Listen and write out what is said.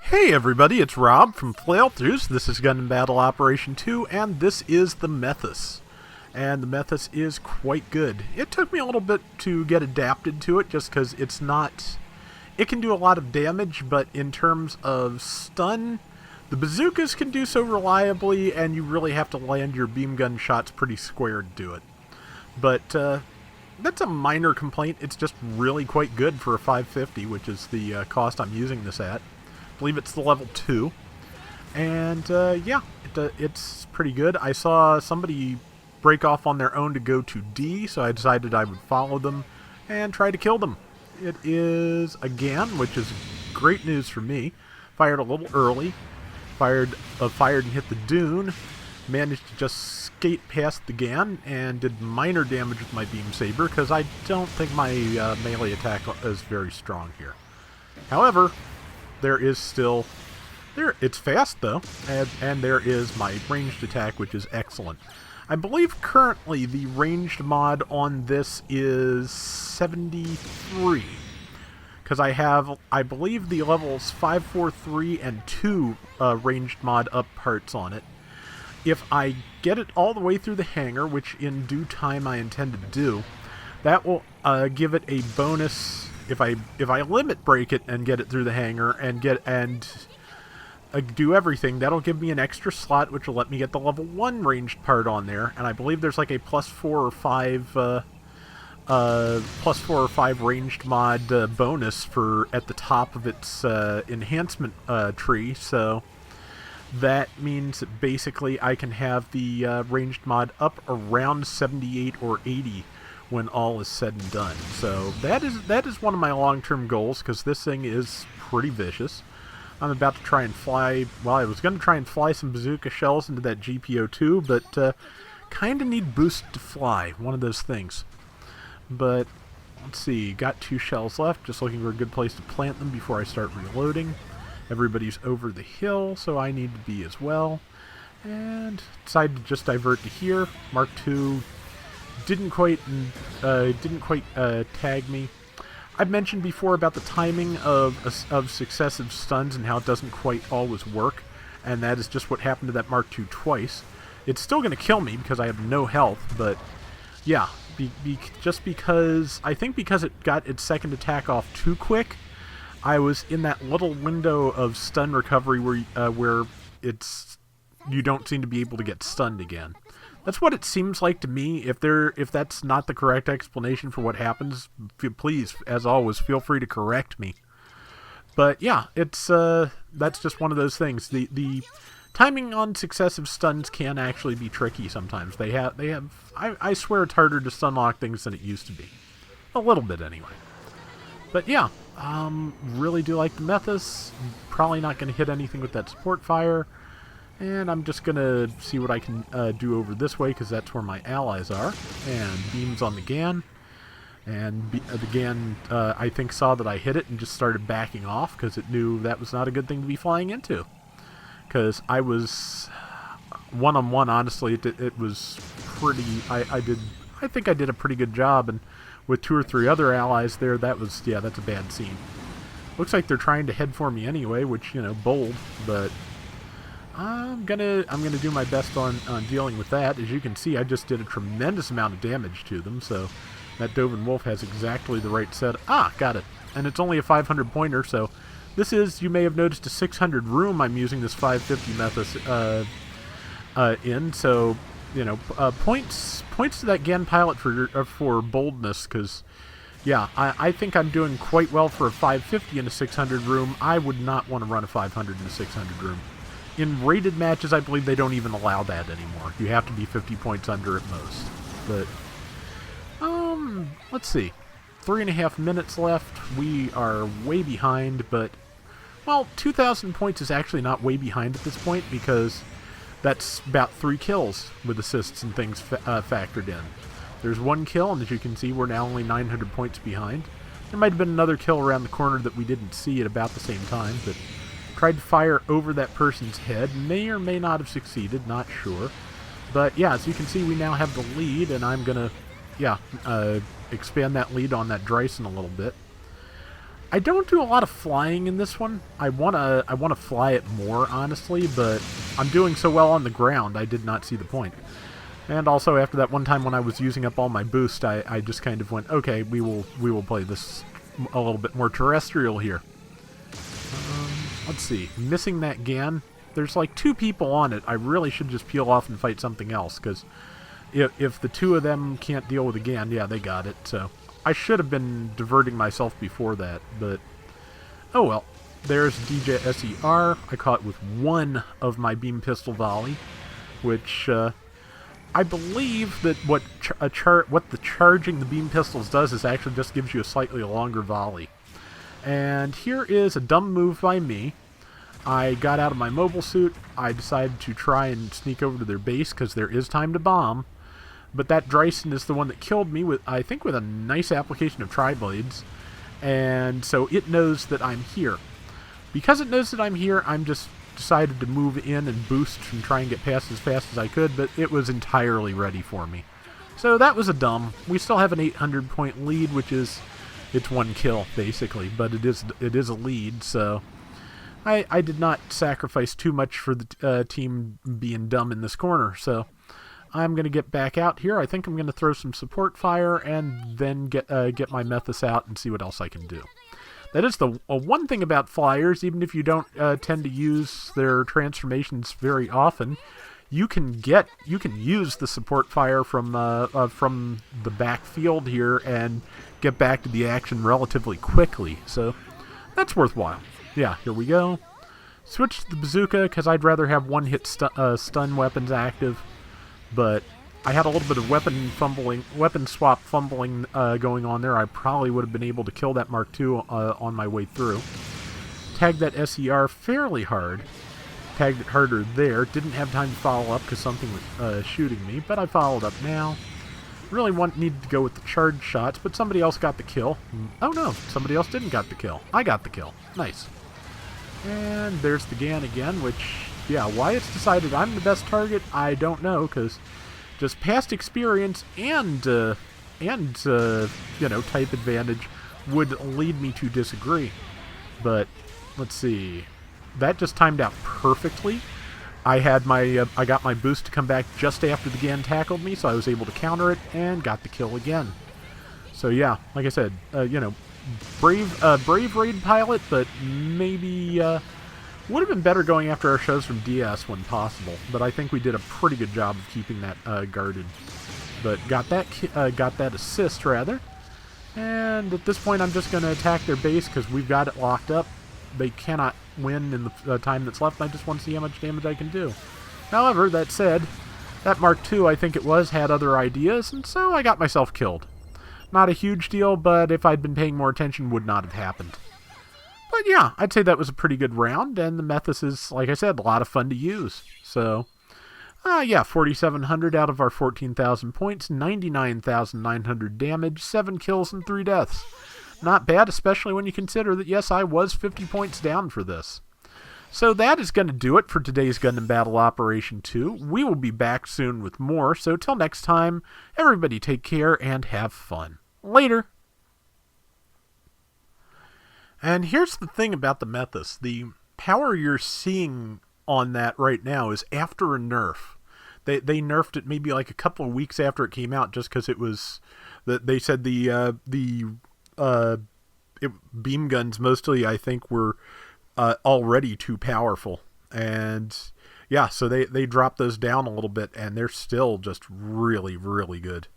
Hey everybody, it's Rob from Flailthroughs. This is Gundam Battle Operation 2, and this is the Methuss. And the Methuss is quite good. It took me a little bit to get adapted to it, just because it's not... It can do a lot of damage, but in terms of stun, the bazookas can do so reliably, and you really have to land your beam gun shots pretty square to do it. But, that's a minor complaint. It's just really quite good for a 550, which is the cost I'm using this at. I believe it's the level 2. And, yeah, it's pretty good. I saw somebody break off on their own to go to D, so I decided I would follow them and try to kill them. It is a GAN, which is great news for me. Fired a little early. Fired and hit the dune. Managed to just skate past the GAN and did minor damage with my beam saber because I don't think my melee attack is very strong here. However, there is still... It's fast, though, and there is my ranged attack, which is excellent. I believe currently the ranged mod on this is 73. Because I believe the levels 5, 4, 3, and 2 ranged mod up parts on it. If I get it all the way through the hangar, which in due time I intend to do, that will give it a bonus. If I limit break it and get it through the hangar and do everything, that'll give me an extra slot, which will let me get the level 1 ranged part on there. And I believe there's like a +4 or 5 +4 or 5 ranged mod bonus at the top of its enhancement tree. So that means that basically I can have the ranged mod up around 78 or 80 when all is said and done. So that is one of my long-term goals, because this thing is pretty vicious. I'm about to try and fly... Well, I was going to try and fly some bazooka shells into that GPO-2, but kind of need boost to fly. One of those things. But, let's see. Got 2 shells left. Just looking for a good place to plant them before I start reloading. Everybody's over the hill, so I need to be as well. And decided to just divert to here. Mark II didn't quite tag me. I've mentioned before about the timing of successive stuns and how it doesn't quite always work, and that is just what happened to that Mark II twice. It's still going to kill me because I have no health, but yeah, just because I think because it got its second attack off too quick, I was in that little window of stun recovery where you don't seem to be able to get stunned again. That's what it seems like to me. If that's not the correct explanation for what happens, please, as always, feel free to correct me. But yeah, that's just one of those things. The timing on successive stuns can actually be tricky sometimes. I swear it's harder to stun lock things than it used to be. A little bit anyway. But yeah, really do like the Methuss. Probably not going to hit anything with that support fire. And I'm just going to see what I can do over this way, because that's where my allies are. And beams on the GAN. And the GAN, I think, saw that I hit it and just started backing off, because it knew that was not a good thing to be flying into. Because I was one-on-one, honestly, it was pretty... I think I did a pretty good job, and with 2 or 3 other allies there, that's a bad scene. Looks like they're trying to head for me anyway, which, bold, but... I'm gonna do my best on dealing with that. As you can see, I just did a tremendous amount of damage to them, so that Dovin Wolf has exactly the right set. Ah, got it. And it's only a 500 pointer, so this is, you may have noticed, a 600 room I'm using this 550 Methuss in, so, points to that GAN pilot for boldness, because, yeah, I think I'm doing quite well for a 550 in a 600 room. I would not want to run a 500 in a 600 room. In rated matches, I believe they don't even allow that anymore. You have to be 50 points under at most. But, let's see. 3.5 minutes left. We are way behind, but, well, 2,000 points is actually not way behind at this point, because that's about 3 kills with assists and things factored in. There's 1 kill, and as you can see, we're now only 900 points behind. There might have been another kill around the corner that we didn't see at about the same time, but... Tried to fire over that person's head. May or may not have succeeded, not sure. But yeah, as you can see, we now have the lead, and I'm gonna, expand that lead on that Dryson a little bit. I don't do a lot of flying in this one. I wanna fly it more, honestly, but I'm doing so well on the ground, I did not see the point. And also, after that one time when I was using up all my boost, I just kind of went, okay, we will play this a little bit more terrestrial here. Let's see, missing that GAN. There's like 2 people on it. I really should just peel off and fight something else, because if the 2 of them can't deal with the GAN, yeah, they got it. So I should have been diverting myself before that, but oh well. There's DJ SER. I caught with 1 of my beam pistol volley, which I believe that what the charging the beam pistols does is actually just gives you a slightly longer volley. And here is a dumb move by me. I got out of my mobile suit. I decided to try and sneak over to their base because there is time to bomb. But that Dryson is the one that killed me with, I think, with a nice application of tri-blades. And so it knows that I'm here. Because it knows that I'm here, I'm just decided to move in and boost and try and get past as fast as I could, but it was entirely ready for me. So that was a dumb. We still have an 800 point lead, which is, it's 1 kill basically, but it is a lead, so I did not sacrifice too much for the team being dumb in this corner, so I'm going to get back out here. I think I'm going to throw some support fire and then get my Methuss out and see what else I can do. That is the one thing about flyers, even if you don't tend to use their transformations very often, you can use the support fire from the backfield here and get back to the action relatively quickly. So that's worthwhile. Yeah, here we go. Switch to the bazooka because I'd rather have one-hit stun weapons active, but I had a little bit of weapon swap fumbling going on there. I probably would have been able to kill that Mark II on my way through. Tagged that SER fairly hard. Tagged it harder there. Didn't have time to follow up because something was shooting me, but I followed up now. Really needed to go with the charge shots, but somebody else got the kill. Oh no, somebody else didn't got the kill. I got the kill. Nice. And there's the GAN again, which, yeah, why it's decided I'm the best target, I don't know, because just past experience and you know, type advantage would lead me to disagree. But let's see, that just timed out perfectly. I got my boost to come back just after the GAN tackled me, so I was able to counter it and got the kill again. So yeah, like I said, you know, brave raid pilot, but maybe would have been better going after our shows from DS when possible. But I think we did a pretty good job of keeping that guarded. But got that assist rather. And at this point, I'm just going to attack their base because we've got it locked up. They cannot win in the time that's left. I just want to see how much damage I can do. However, that said, that Mark II, I think it was, had other ideas, and so I got myself killed. Not a huge deal, but if I'd been paying more attention, would not have happened. But yeah, I'd say that was a pretty good round, and the Methuss is, like I said, a lot of fun to use. So, yeah, 4,700 out of our 14,000 points, 99,900 damage, 7 kills and 3 deaths. Not bad, especially when you consider that, yes, I was 50 points down for this. So that is going to do it for today's Gundam Battle Operation 2. We will be back soon with more, so till next time, everybody take care and have fun. Later! And here's the thing about the Methuss. The power you're seeing on that right now is after a nerf. They nerfed it maybe like a couple of weeks after it came out just because it was... They said beam guns mostly, I think, were already too powerful. And yeah, so they dropped those down a little bit, and they're still just really, really good.